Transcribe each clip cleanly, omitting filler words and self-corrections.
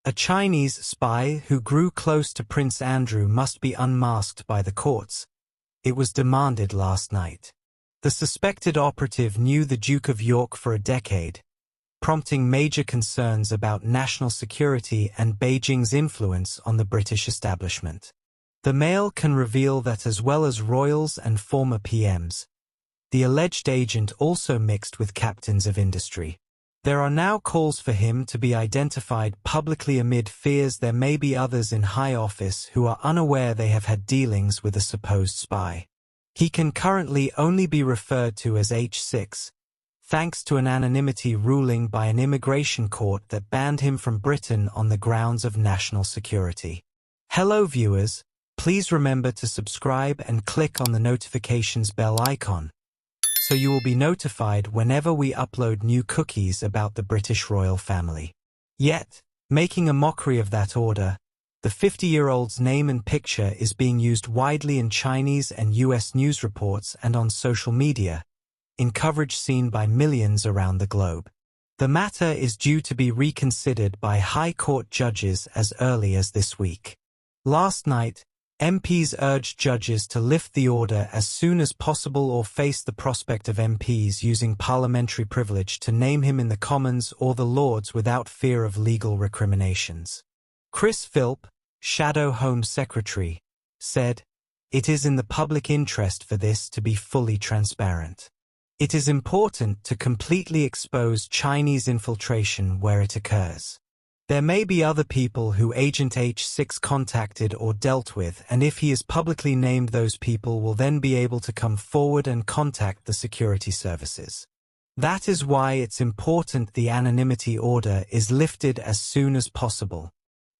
A Chinese spy who grew close to Prince Andrew must be unmasked by the courts. It was demanded last night. The suspected operative knew the Duke of York for a decade, prompting major concerns about national security and Beijing's influence on the British establishment. The Mail can reveal that as well as royals and former PMs, the alleged agent also mixed with captains of industry. There are now calls for him to be identified publicly amid fears there may be others in high office who are unaware they have had dealings with a supposed spy. He can currently only be referred to as H6, thanks to an anonymity ruling by an immigration court that banned him from Britain on the grounds of national security. Hello viewers, please remember to subscribe and click on the notifications bell icon, so you will be notified whenever we upload new cookies about the British royal family. Yet, making a mockery of that order, the 50-year-old's name and picture is being used widely in Chinese and US news reports and on social media, in coverage seen by millions around the globe. The matter is due to be reconsidered by High Court judges as early as this week. Last night, MPs urged judges to lift the order as soon as possible or face the prospect of MPs using parliamentary privilege to name him in the Commons or the Lords without fear of legal recriminations. Philp, Shadow Home Secretary, said, "It is in the public interest for this to be fully transparent. It is important to completely expose Chinese infiltration where it occurs. There may be other people who Agent H6 contacted or dealt with, and if he is publicly named, those people will then be able to come forward and contact the security services. That is why it's important the anonymity order is lifted as soon as possible."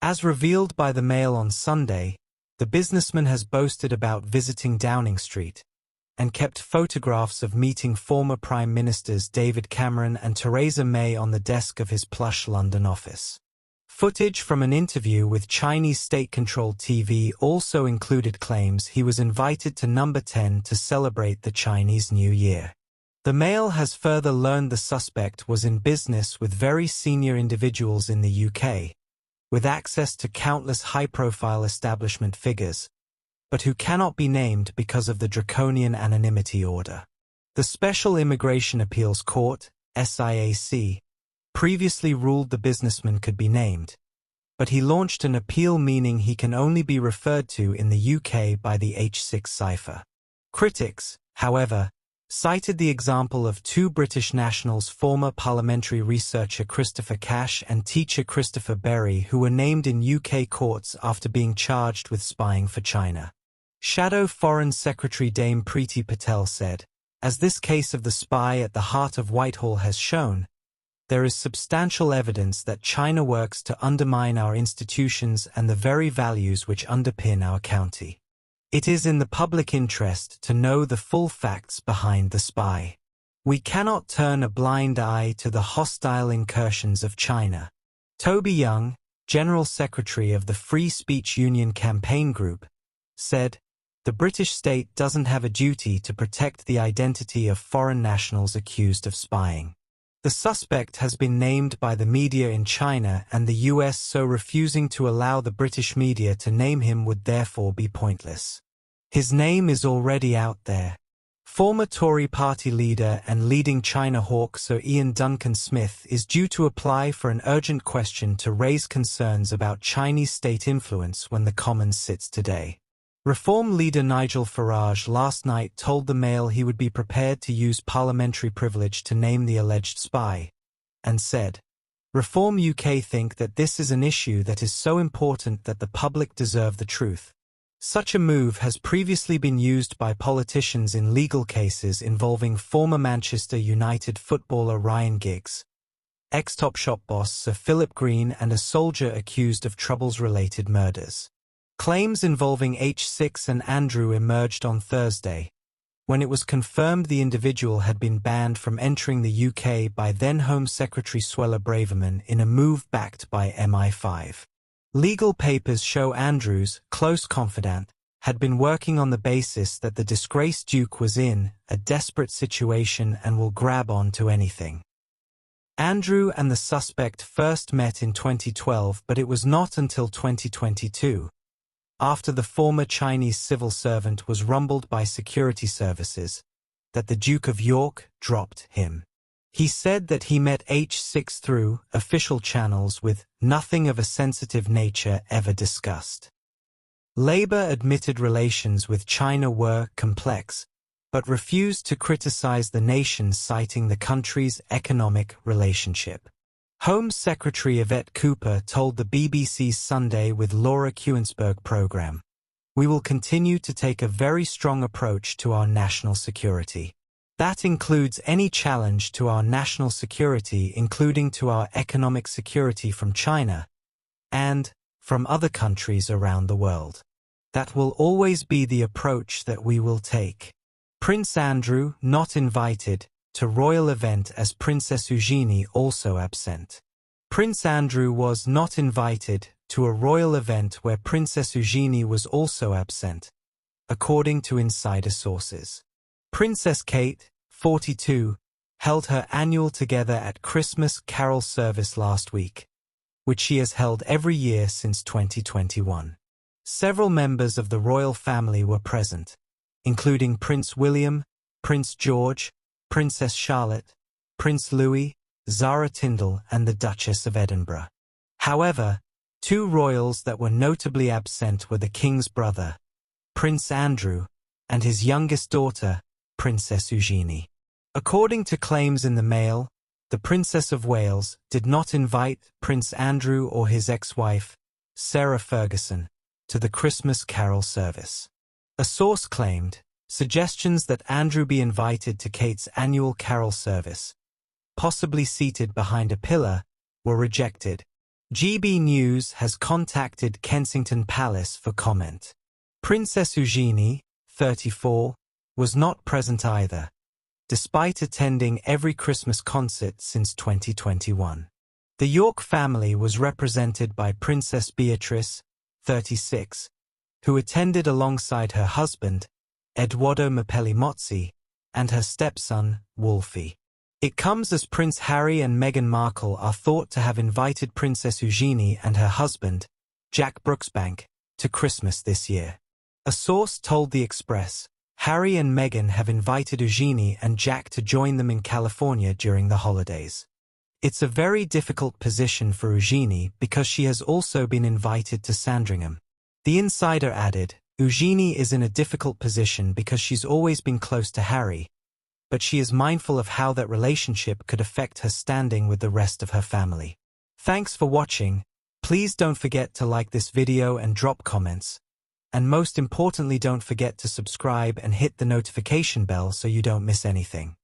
As revealed by the Mail on Sunday, the businessman has boasted about visiting Downing Street and kept photographs of meeting former Prime Ministers David Cameron and Theresa May on the desk of his plush London office. Footage from an interview with Chinese state-controlled TV also included claims he was invited to Number 10 to celebrate the Chinese New Year. The Mail has further learned the suspect was in business with very senior individuals in the UK, with access to countless high-profile establishment figures, but who cannot be named because of the draconian anonymity order. The Special Immigration Appeals Court, SIAC, previously ruled the businessman could be named, but he launched an appeal meaning he can only be referred to in the UK by the H6 cipher. Critics, however, cited the example of two British nationals, former parliamentary researcher Christopher Cash and teacher Christopher Berry, who were named in UK courts after being charged with spying for China. Shadow Foreign Secretary Dame Priti Patel said, "As this case of the spy at the heart of Whitehall has shown, there is substantial evidence that China works to undermine our institutions and the very values which underpin our county. It is in the public interest to know the full facts behind the spy. We cannot turn a blind eye to the hostile incursions of China." Toby Young, General Secretary of the Free Speech Union Campaign Group, said, "The British state doesn't have a duty to protect the identity of foreign nationals accused of spying. The suspect has been named by the media in China and the US, so refusing to allow the British media to name him would therefore be pointless. His name is already out there." Former Tory party leader and leading China hawk Sir Ian Duncan Smith is due to apply for an urgent question to raise concerns about Chinese state influence when the Commons sits today. Reform leader Nigel Farage last night told the Mail he would be prepared to use parliamentary privilege to name the alleged spy, and said, "Reform UK think that this is an issue that is so important that the public deserve the truth. Such a move has previously been used by politicians in legal cases involving former Manchester United footballer Ryan Giggs, ex-Topshop boss Sir Philip Green, and a soldier accused of Troubles-related murders." Claims involving H6 and Andrew emerged on Thursday, when it was confirmed the individual had been banned from entering the UK by then Home Secretary Suella Braverman in a move backed by MI5. Legal papers show Andrew's close confidant had been working on the basis that the disgraced Duke was in a desperate situation and will grab on to anything. Andrew and the suspect first met in 2012, but it was not until 2022, after the former Chinese civil servant was rumbled by security services, that the Duke of York dropped him. He said that he met H6 through official channels with nothing of a sensitive nature ever discussed. Labour admitted relations with China were complex, but refused to criticize the nation, citing the country's economic relationship. Home Secretary Yvette Cooper told the BBC's Sunday with Laura Kuensberg program, "We will continue to take a very strong approach to our national security. That includes any challenge to our national security, including to our economic security from China and from other countries around the world. That will always be the approach that we will take." Prince Andrew not invited to royal event as Princess Eugenie also absent. Prince Andrew was not invited to a royal event where Princess Eugenie was also absent, according to insider sources. Princess Kate, 42, held her annual Together at Christmas carol service last week, which she has held every year since 2021. Several members of the royal family were present, including Prince William, Prince George, Princess Charlotte, Prince Louis, Zara Tindall, and the Duchess of Edinburgh. However, two royals that were notably absent were the King's brother, Prince Andrew, and his youngest daughter, Princess Eugenie. According to claims in the Mail, the Princess of Wales did not invite Prince Andrew or his ex-wife, Sarah Ferguson, to the Christmas carol service. A source claimed suggestions that Andrew be invited to Kate's annual carol service, possibly seated behind a pillar, were rejected. GB News has contacted Kensington Palace for comment. Princess Eugenie, 34, was not present either, despite attending every Christmas concert since 2021. The York family was represented by Princess Beatrice, 36, who attended alongside her husband, Edoardo Mapelli-Mozzi, and her stepson, Wolfie. It comes as Prince Harry and Meghan Markle are thought to have invited Princess Eugenie and her husband, Jack Brooksbank, to Christmas this year. A source told The Express, Harry and Meghan have invited Eugenie and Jack to join them in California during the holidays. It's a very difficult position for Eugenie because she has also been invited to Sandringham. The insider added, Eugenie is in a difficult position because she's always been close to Harry, but she is mindful of how that relationship could affect her standing with the rest of her family. Thanks for watching. Please don't forget to like this video and drop comments. And most importantly, don't forget to subscribe and hit the notification bell so you don't miss anything.